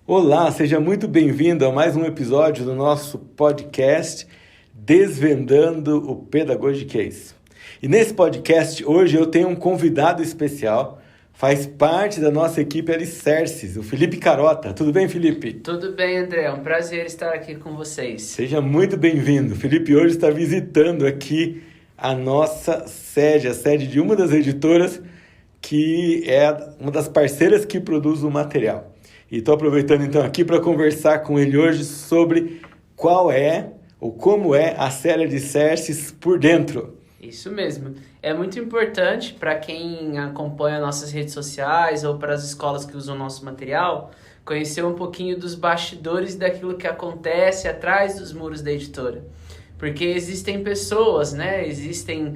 Olá, seja muito bem-vindo a mais um episódio do nosso podcast Desvendando o Pedagogiquez. E nesse podcast, hoje eu tenho um convidado especial, faz parte da nossa equipe Alicerces, o Felipe Carota. Tudo bem, Felipe? Tudo bem, André. É um prazer estar aqui com vocês. Seja muito bem-vindo. O Felipe hoje está visitando aqui a nossa sede, a sede de uma das editoras que é uma das parceiras que produz o material. E estou aproveitando então aqui para conversar com ele hoje sobre qual é ou como é a série Alicerces por dentro. Isso mesmo. É muito importante para quem acompanha nossas redes sociais ou para as escolas que usam nosso material, conhecer um pouquinho dos bastidores daquilo que acontece atrás dos muros da editora. Porque existem pessoas, né? Existem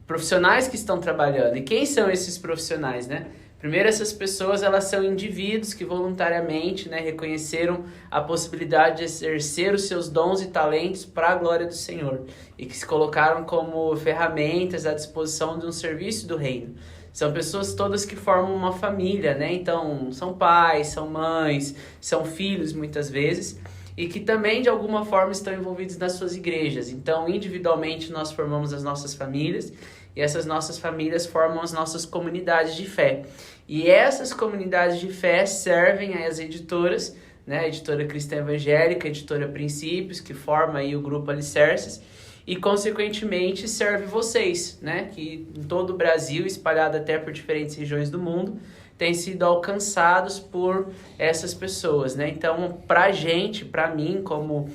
profissionais que estão trabalhando. E quem são esses profissionais, né? Primeiro, essas pessoas, elas são indivíduos que voluntariamente, né, reconheceram a possibilidade de exercer os seus dons e talentos para a glória do Senhor e que se colocaram como ferramentas à disposição de um serviço do reino. São pessoas todas que formam uma família, né? Então, são pais, são mães, são filhos muitas vezes e que também, de alguma forma, estão envolvidos nas suas igrejas. Então, individualmente, nós formamos as nossas famílias e essas nossas famílias formam as nossas comunidades de fé. E essas comunidades de fé servem às editoras, né? A editora Cristã Evangélica, a editora Princípios, que forma aí o grupo Alicerces, e consequentemente serve vocês, né? Que em todo o Brasil, espalhado até por diferentes regiões do mundo, têm sido alcançados por essas pessoas, né? Então, pra gente, pra mim, como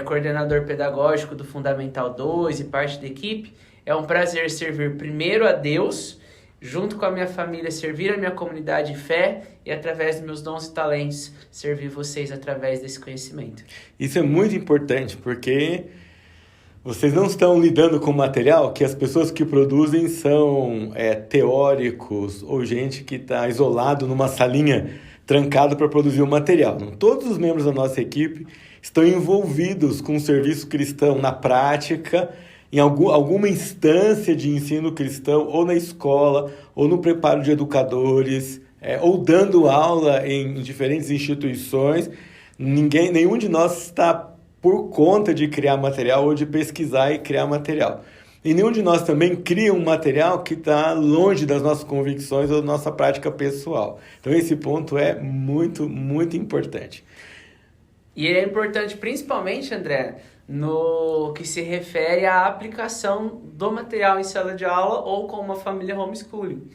coordenador pedagógico do Fundamental 2 e parte da equipe, é um prazer servir primeiro a Deus, junto com a minha família, servir a minha comunidade de fé e, através dos meus dons e talentos, servir vocês através desse conhecimento. Isso é muito importante, porque vocês não estão lidando com material que as pessoas que produzem são teóricos ou gente que está isolado numa salinha trancado para produzir o material. Não, todos os membros da nossa equipe estão envolvidos com o serviço cristão na prática, em alguma instância de ensino cristão, ou na escola, ou no preparo de educadores, ou dando aula em diferentes instituições. Nenhum de nós está por conta de criar material ou de pesquisar e criar material. E nenhum de nós também cria um material que está longe das nossas convicções ou da nossa prática pessoal. Então esse ponto é muito, muito importante. E é importante principalmente, André, no que se refere à aplicação do material em sala de aula ou com uma família homeschooling.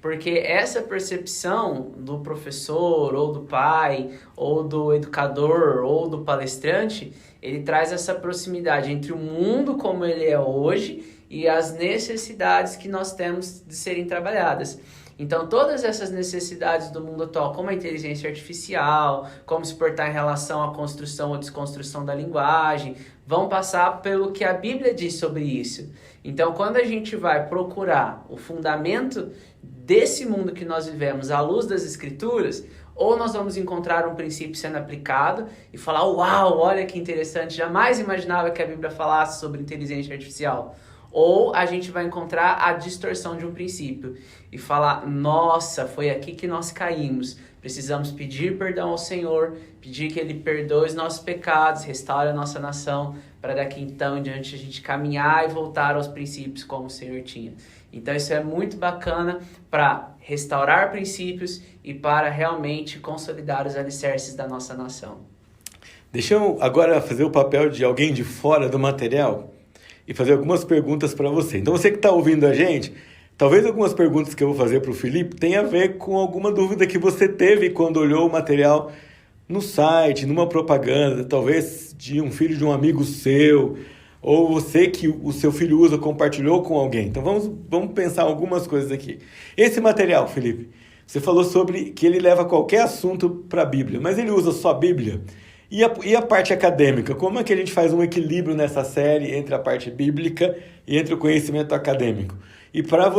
Porque essa percepção do professor, ou do pai, ou do educador, ou do palestrante, ele traz essa proximidade entre o mundo como ele é hoje e as necessidades que nós temos de serem trabalhadas. Então, todas essas necessidades do mundo atual, como a inteligência artificial, como se portar em relação à construção ou desconstrução da linguagem, vão passar pelo que a Bíblia diz sobre isso. Então, quando a gente vai procurar o fundamento desse mundo que nós vivemos à luz das Escrituras, ou nós vamos encontrar um princípio sendo aplicado e falar, uau, olha que interessante, jamais imaginava que a Bíblia falasse sobre inteligência artificial. Ou a gente vai encontrar a distorção de um princípio e falar, nossa, foi aqui que nós caímos. Precisamos pedir perdão ao Senhor, pedir que Ele perdoe os nossos pecados, restaure a nossa nação, para daqui então em diante a gente caminhar e voltar aos princípios como o Senhor tinha. Então isso é muito bacana para restaurar princípios e para realmente consolidar os alicerces da nossa nação. Deixa eu agora fazer o papel de alguém de fora do material e fazer algumas perguntas para você. Então você que está ouvindo a gente, talvez algumas perguntas que eu vou fazer para o Felipe tenham a ver com alguma dúvida que você teve quando olhou o material no site, numa propaganda, talvez de um filho de um amigo seu, ou você que o seu filho usa, compartilhou com alguém. Então vamos pensar algumas coisas aqui. Esse material, Felipe, você falou sobre que ele leva qualquer assunto para a Bíblia, mas ele usa só a Bíblia? E a parte acadêmica? Como é que a gente faz um equilíbrio nessa série entre a parte bíblica e entre o conhecimento acadêmico? E para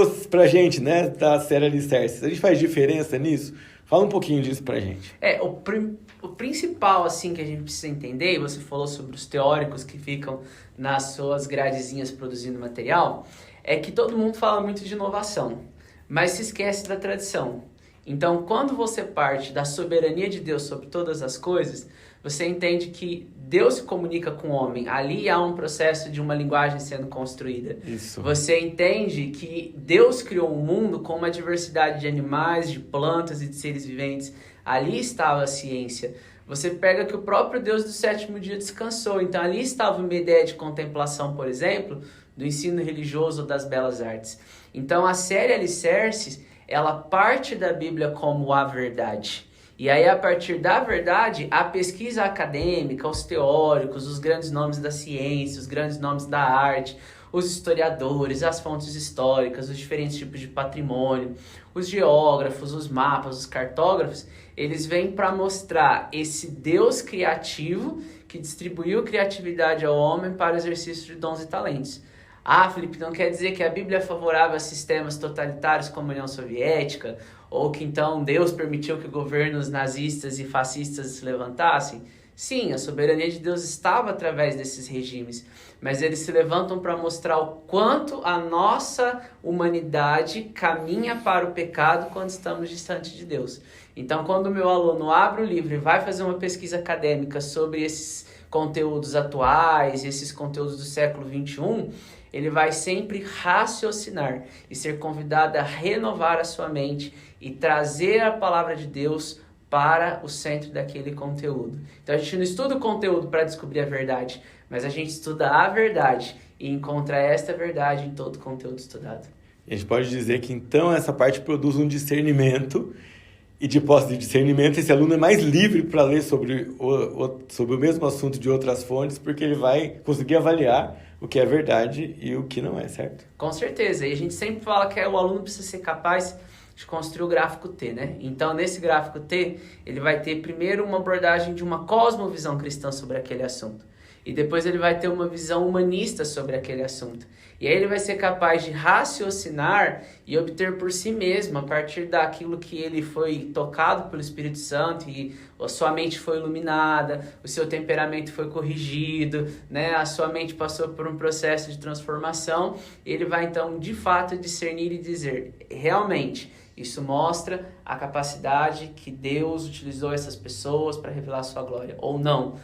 a gente, né, da série Alicerces, a gente faz diferença nisso? Fala um pouquinho disso pra gente. O principal, assim, que a gente precisa entender, e você falou sobre os teóricos que ficam nas suas gradezinhas produzindo material, é que todo mundo fala muito de inovação, mas se esquece da tradição. Então, quando você parte da soberania de Deus sobre todas as coisas, você entende que Deus se comunica com o homem. Ali há um processo de uma linguagem sendo construída. Isso. Você entende que Deus criou um mundo com uma diversidade de animais, de plantas e de seres viventes. Ali estava a ciência. Você pega que o próprio Deus do sétimo dia descansou. Então ali estava uma ideia de contemplação, por exemplo, do ensino religioso das belas artes. Então a série Alicerces, ela parte da Bíblia como a verdade. E aí, a partir da verdade, a pesquisa acadêmica, os teóricos, os grandes nomes da ciência, os grandes nomes da arte, os historiadores, as fontes históricas, os diferentes tipos de patrimônio, os geógrafos, os mapas, os cartógrafos, eles vêm para mostrar esse Deus criativo que distribuiu criatividade ao homem para o exercício de dons e talentos. Ah, Felipe, não quer dizer que a Bíblia é favorável a sistemas totalitários como a União Soviética, ou que então Deus permitiu que governos nazistas e fascistas se levantassem? Sim, a soberania de Deus estava através desses regimes, mas eles se levantam para mostrar o quanto a nossa humanidade caminha para o pecado quando estamos distante de Deus. Então, quando o meu aluno abre o livro e vai fazer uma pesquisa acadêmica sobre esses conteúdos atuais, esses conteúdos do século XXI, ele vai sempre raciocinar e ser convidado a renovar a sua mente e trazer a palavra de Deus para o centro daquele conteúdo. Então a gente não estuda o conteúdo para descobrir a verdade, mas a gente estuda a verdade e encontra esta verdade em todo o conteúdo estudado. A gente pode dizer que então essa parte produz um discernimento, e de posse de discernimento esse aluno é mais livre para ler sobre o mesmo assunto de outras fontes, porque ele vai conseguir avaliar o que é verdade e o que não é, certo? Com certeza, e a gente sempre fala que o aluno precisa ser capaz de construir o gráfico T, né? Então, nesse gráfico T, ele vai ter primeiro uma abordagem de uma cosmovisão cristã sobre aquele assunto. E depois ele vai ter uma visão humanista sobre aquele assunto. E aí ele vai ser capaz de raciocinar e obter por si mesmo, a partir daquilo que ele foi tocado pelo Espírito Santo e a sua mente foi iluminada, o seu temperamento foi corrigido, né? A sua mente passou por um processo de transformação. E ele vai então, de fato, discernir e dizer, realmente, isso mostra a capacidade que Deus utilizou essas pessoas para revelar a sua glória. Ou não,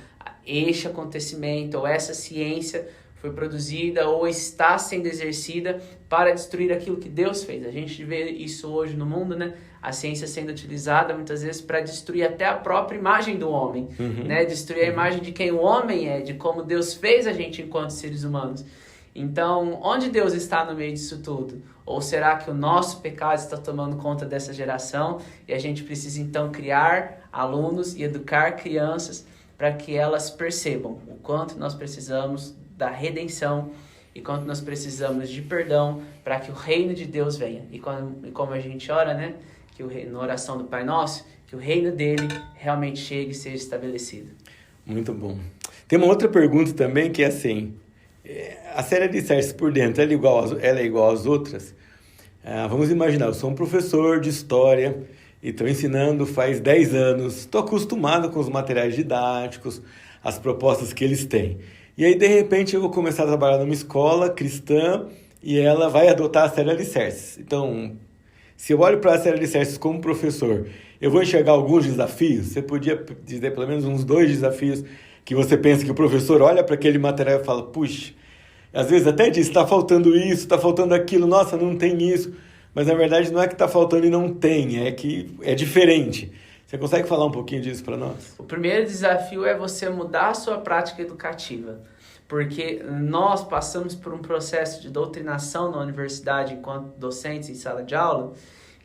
este acontecimento ou essa ciência foi produzida ou está sendo exercida para destruir aquilo que Deus fez. A gente vê isso hoje no mundo, né? A ciência sendo utilizada muitas vezes para destruir até a própria imagem do homem, né? Destruir a imagem de quem o homem é, de como Deus fez a gente enquanto seres humanos. Então, onde Deus está no meio disso tudo? Ou será que o nosso pecado está tomando conta dessa geração e a gente precisa então criar alunos e educar crianças para que elas percebam o quanto nós precisamos da redenção e quanto nós precisamos de perdão para que o reino de Deus venha. E como a gente ora, né? Na oração do Pai Nosso, que o reino dele realmente chegue e seja estabelecido. Muito bom. Tem uma outra pergunta também que é assim, a série Alicerces por dentro, ela é igual às outras? Vamos imaginar, eu sou um professor de história e estou ensinando faz 10 anos, estou acostumado com os materiais didáticos, as propostas que eles têm. E aí, de repente, eu vou começar a trabalhar numa escola cristã e ela vai adotar a série Alicerces. Então, se eu olho para a série Alicerces como professor, eu vou enxergar alguns desafios? Você podia dizer pelo menos uns 2 desafios que você pensa que o professor olha para aquele material e fala, puxa, às vezes até diz, está faltando isso, está faltando aquilo, nossa, não tem isso. Mas na verdade não é que está faltando e não tem, é que é diferente. Você consegue falar um pouquinho disso para nós? O primeiro desafio é você mudar a sua prática educativa, porque nós passamos por um processo de doutrinação na universidade enquanto docentes em sala de aula,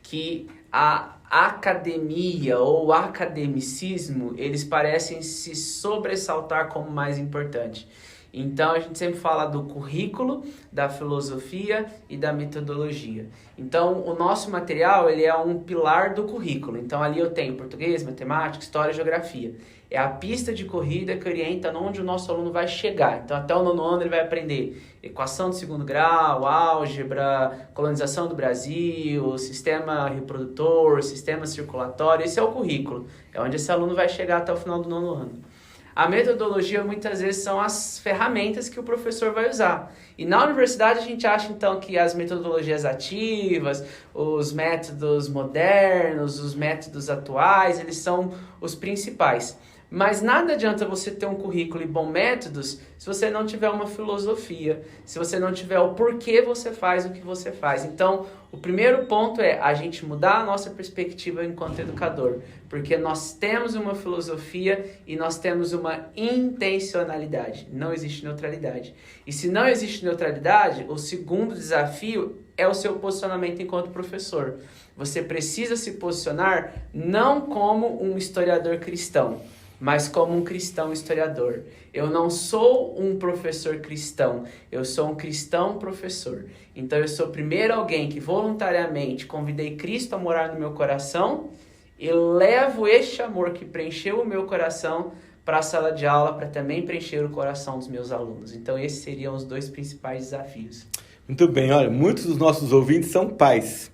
que a academia ou academicismo, eles parecem se sobressaltar como mais importante. Então, a gente sempre fala do currículo, da filosofia e da metodologia. Então, o nosso material, ele é um pilar do currículo. Então, ali eu tenho português, matemática, história e geografia. É a pista de corrida que orienta onde o nosso aluno vai chegar. Então, até o 9º ano ele vai aprender equação de segundo grau, álgebra, colonização do Brasil, sistema reprodutor, sistema circulatório. Esse é o currículo. É onde esse aluno vai chegar até o final do 9º ano. A metodologia muitas vezes são as ferramentas que o professor vai usar. E na universidade a gente acha então que as metodologias ativas, os métodos modernos, os métodos atuais, eles são os principais. Mas nada adianta você ter um currículo e bons métodos se você não tiver uma filosofia, se você não tiver o porquê você faz o que você faz. Então, o primeiro ponto é a gente mudar a nossa perspectiva enquanto educador, porque nós temos uma filosofia e nós temos uma intencionalidade. Não existe neutralidade. E se não existe neutralidade, o segundo desafio é o seu posicionamento enquanto professor. Você precisa se posicionar não como um historiador cristão, mas como um cristão historiador. Eu não sou um professor cristão, eu sou um cristão professor. Então eu sou primeiro alguém que voluntariamente convidei Cristo a morar no meu coração e levo este amor que preencheu o meu coração para a sala de aula, para também preencher o coração dos meus alunos. Então esses seriam os dois principais desafios. Muito bem, olha, muitos dos nossos ouvintes são pais.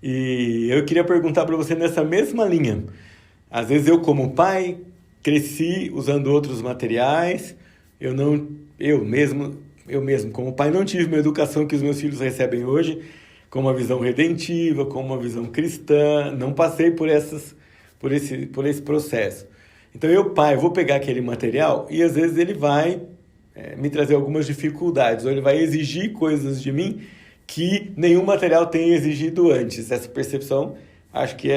E eu queria perguntar para você nessa mesma linha. Às vezes eu como pai cresci usando outros materiais, eu mesmo como pai não tive uma educação que os meus filhos recebem hoje, com uma visão redentiva, com uma visão cristã, não passei por esse processo. Então pai, vou pegar aquele material e às vezes ele vai me trazer algumas dificuldades, ou ele vai exigir coisas de mim que nenhum material tenha exigido antes. Essa percepção, acho que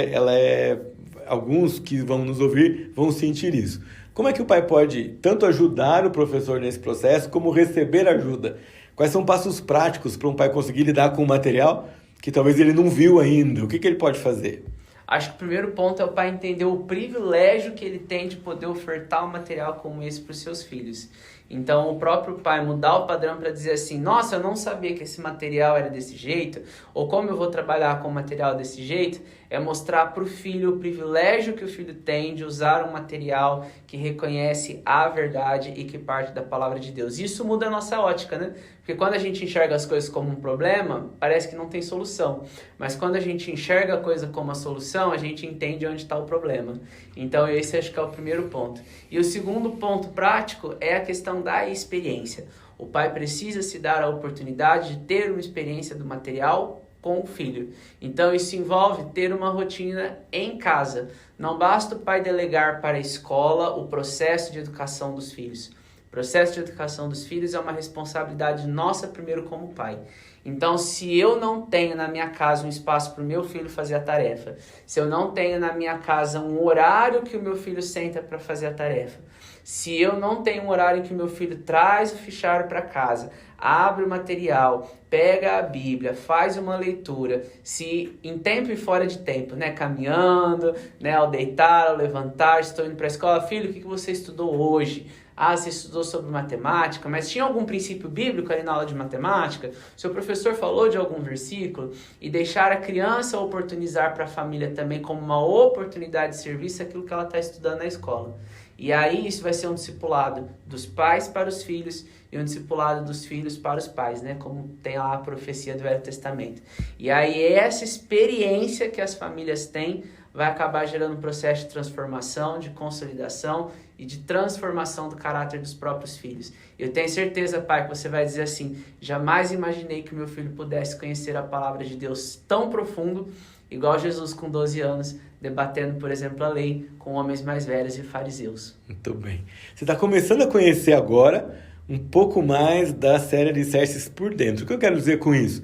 alguns que vão nos ouvir vão sentir isso. Como é que o pai pode tanto ajudar o professor nesse processo, como receber ajuda? Quais são passos práticos para um pai conseguir lidar com um material que talvez ele não viu ainda? O que ele pode fazer? Acho que o primeiro ponto é o pai entender o privilégio que ele tem de poder ofertar um material como esse para os seus filhos. Então, o próprio pai mudar o padrão para dizer assim, nossa, eu não sabia que esse material era desse jeito, ou como eu vou trabalhar com o material desse jeito, é mostrar para o filho o privilégio que o filho tem de usar um material que reconhece a verdade e que parte da palavra de Deus. Isso muda a nossa ótica, né? Porque quando a gente enxerga as coisas como um problema, parece que não tem solução. Mas quando a gente enxerga a coisa como uma solução, a gente entende onde está o problema. Então esse acho que é o primeiro ponto. E o segundo ponto prático é a questão da experiência. O pai precisa se dar a oportunidade de ter uma experiência do material com o filho. Então isso envolve ter uma rotina em casa. Não basta o pai delegar para a escola o processo de educação dos filhos. O processo de educação dos filhos é uma responsabilidade nossa primeiro como pai. Então, se eu não tenho na minha casa um espaço para o meu filho fazer a tarefa, se eu não tenho na minha casa um horário que o meu filho senta para fazer a tarefa, se eu não tenho um horário em que o meu filho traz o fichário para casa, abre o material, pega a Bíblia, faz uma leitura, se em tempo e fora de tempo, né, caminhando, né, ao deitar, ao levantar, estou indo para a escola, filho, o que você estudou hoje? Ah, você estudou sobre matemática, mas tinha algum princípio bíblico ali na aula de matemática? Seu professor falou de algum versículo? E deixar a criança oportunizar para a família também como uma oportunidade de serviço aquilo que ela está estudando na escola. E aí isso vai ser um discipulado dos pais para os filhos e um discipulado dos filhos para os pais, né? Como tem lá a profecia do Velho Testamento. E aí essa experiência que as famílias têm vai acabar gerando um processo de transformação, de consolidação e de transformação do caráter dos próprios filhos. Eu tenho certeza, pai, que você vai dizer assim, jamais imaginei que meu filho pudesse conhecer a palavra de Deus tão profundo, igual Jesus com 12 anos, debatendo, por exemplo, a lei com homens mais velhos e fariseus. Muito bem. Você está começando a conhecer agora um pouco mais da série Alicerces por Dentro. O que eu quero dizer com isso?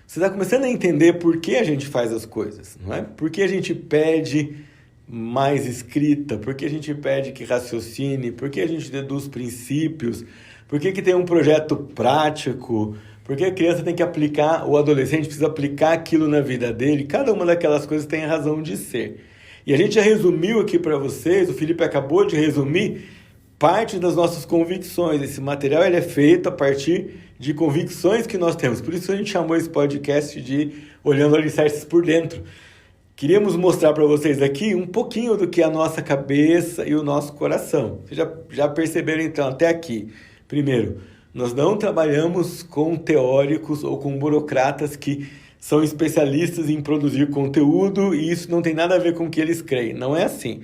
Você está começando a entender por que a gente faz as coisas, não é? Por que a gente pede mais escrita, por que a gente pede que raciocine, por que a gente deduz princípios, por que tem um projeto prático, por que a criança tem que aplicar, o adolescente precisa aplicar aquilo na vida dele. Cada uma daquelas coisas tem a razão de ser. E a gente já resumiu aqui para vocês, o Felipe acabou de resumir parte das nossas convicções. Esse material ele é feito a partir de convicções que nós temos. Por isso a gente chamou esse podcast de Olhando Alicerces por Dentro. Queríamos mostrar para vocês aqui um pouquinho do que é a nossa cabeça e o nosso coração. Vocês já perceberam então até aqui. Primeiro, nós não trabalhamos com teóricos ou com burocratas que são especialistas em produzir conteúdo e isso não tem nada a ver com o que eles creem. Não é assim.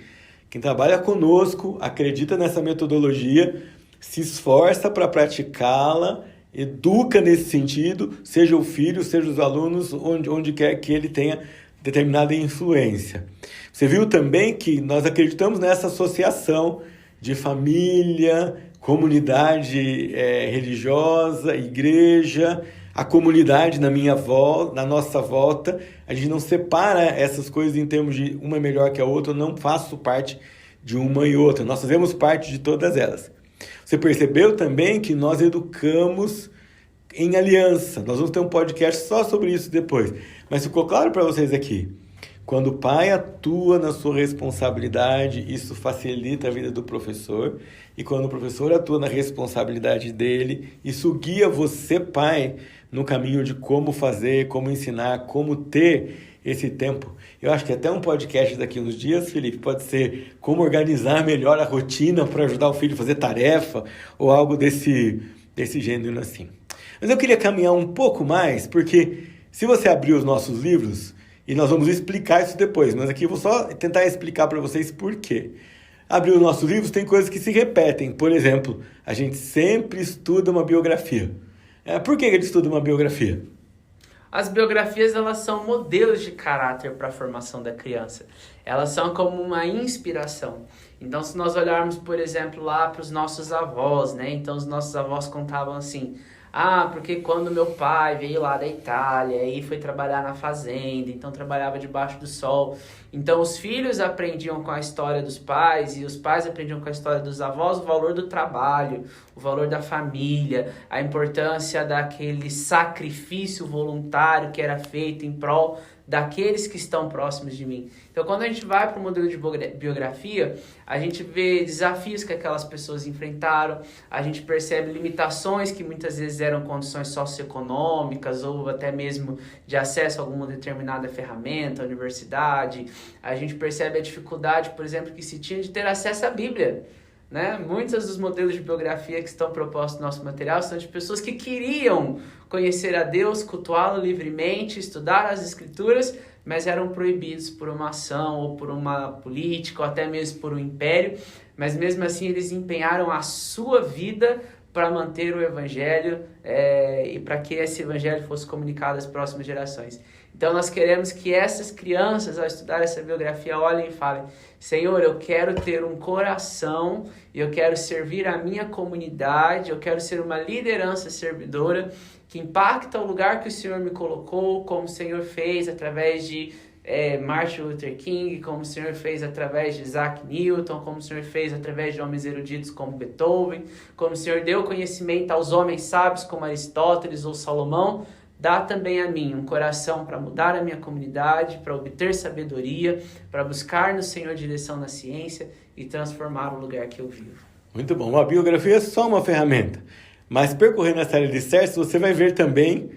Quem trabalha conosco, acredita nessa metodologia, se esforça para praticá-la, educa nesse sentido, seja o filho, seja os alunos, onde quer que ele tenha determinada influência. Você viu também que nós acreditamos nessa associação de família, comunidade religiosa, igreja, a comunidade na nossa volta. A gente não separa essas coisas em termos de uma é melhor que a outra, eu não faço parte de uma e outra, nós fazemos parte de todas elas. Você percebeu também que nós educamos em aliança. Nós vamos ter um podcast só sobre isso depois. Mas ficou claro para vocês aqui. Quando o pai atua na sua responsabilidade, isso facilita a vida do professor. E quando o professor atua na responsabilidade dele, isso guia você, pai, no caminho de como fazer, como ensinar, como ter esse tempo. Eu acho que até um podcast daqui a uns dias, Felipe, pode ser como organizar melhor a rotina para ajudar o filho a fazer tarefa ou algo desse gênero assim. Mas eu queria caminhar um pouco mais, porque se você abrir os nossos livros, e nós vamos explicar isso depois, mas aqui eu vou só tentar explicar para vocês por quê. Abrir os nossos livros tem coisas que se repetem. Por exemplo, a gente sempre estuda uma biografia. Por que a gente estuda uma biografia? As biografias, elas são modelos de caráter para a formação da criança. Elas são como uma inspiração. Então, se nós olharmos, por exemplo, lá para os nossos avós, né? Então, os nossos avós contavam assim... porque quando meu pai veio lá da Itália e foi trabalhar na fazenda, então trabalhava debaixo do sol. Então os filhos aprendiam com a história dos pais e os pais aprendiam com a história dos avós o valor do trabalho, o valor da família, a importância daquele sacrifício voluntário que era feito em prol daqueles que estão próximos de mim. Então, quando a gente vai para o modelo de biografia, a gente vê desafios que aquelas pessoas enfrentaram, a gente percebe limitações que muitas vezes eram condições socioeconômicas ou até mesmo de acesso a alguma determinada ferramenta, universidade. A gente percebe a dificuldade, por exemplo, que se tinha de ter acesso à Bíblia. Né? Muitos dos modelos de biografia que estão propostos no nosso material são de pessoas que queriam conhecer a Deus, cultuá-lo livremente, estudar as Escrituras, mas eram proibidos por uma ação ou por uma política ou até mesmo por um império, mas mesmo assim eles empenharam a sua vida para manter o Evangelho e para que esse Evangelho fosse comunicado às próximas gerações. Então nós queremos que essas crianças, ao estudar essa biografia, olhem e falem: Senhor, eu quero ter um coração, eu quero servir a minha comunidade, eu quero ser uma liderança servidora que impacta o lugar que o Senhor me colocou, como o Senhor fez através de Martin Luther King, como o Senhor fez através de Isaac Newton, como o Senhor fez através de homens eruditos como Beethoven, como o Senhor deu conhecimento aos homens sábios como Aristóteles ou Salomão. Dá também a mim um coração para mudar a minha comunidade, para obter sabedoria, para buscar no Senhor direção na ciência e transformar o lugar que eu vivo. Muito bom. A biografia é só uma ferramenta, mas percorrendo essa área de alicerces, você vai ver também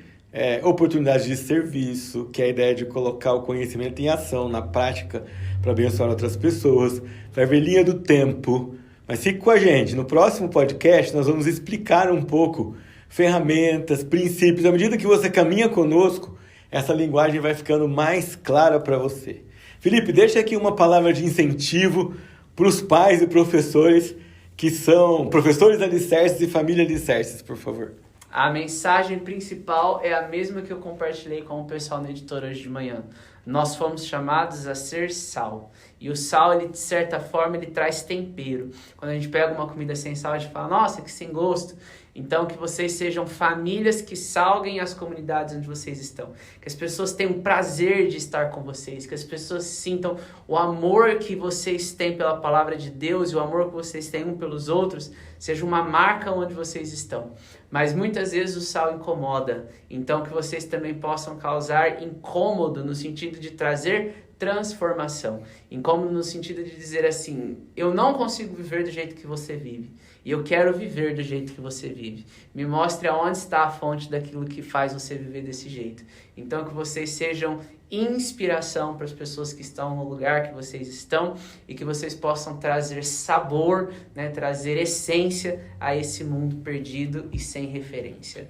oportunidades de serviço, que é a ideia de colocar o conhecimento em ação, na prática, para abençoar outras pessoas. Vai ver linha do tempo. Mas fique com a gente. No próximo podcast, nós vamos explicar um pouco ferramentas, princípios. À medida que você caminha conosco, essa linguagem vai ficando mais clara para você. Felipe, deixa aqui uma palavra de incentivo para os pais e professores que são professores alicerces e família alicerces, por favor. A mensagem principal é a mesma que eu compartilhei com o pessoal na editora hoje de manhã. Nós fomos chamados a ser sal. E o sal, ele, de certa forma, ele traz tempero. Quando a gente pega uma comida sem sal, a gente fala: nossa, que sem gosto. Então, que vocês sejam famílias que salguem as comunidades onde vocês estão. Que as pessoas tenham prazer de estar com vocês. Que as pessoas sintam o amor que vocês têm pela palavra de Deus e o amor que vocês têm um pelos outros seja uma marca onde vocês estão. Mas muitas vezes o sal incomoda. Então, que vocês também possam causar incômodo no sentido de trazer transformação. Incômodo no sentido de dizer assim: eu não consigo viver do jeito que você vive. E eu quero viver do jeito que você vive. Me mostre aonde está a fonte daquilo que faz você viver desse jeito. Então, que vocês sejam inspiração para as pessoas que estão no lugar que vocês estão e que vocês possam trazer sabor, né, trazer essência a esse mundo perdido e sem referência.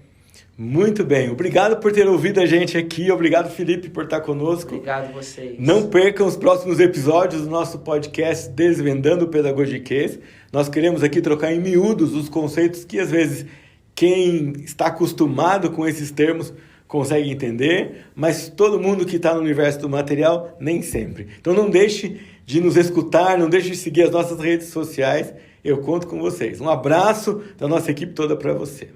Muito bem, obrigado por ter ouvido a gente aqui, obrigado Felipe por estar conosco. Obrigado a vocês. Não percam os próximos episódios do nosso podcast Desvendando Pedagogiquês. Nós queremos aqui trocar em miúdos os conceitos que às vezes quem está acostumado com esses termos consegue entender, mas todo mundo que está no universo do material, nem sempre. Então não deixe de nos escutar, não deixe de seguir as nossas redes sociais, eu conto com vocês. Um abraço da nossa equipe toda para você.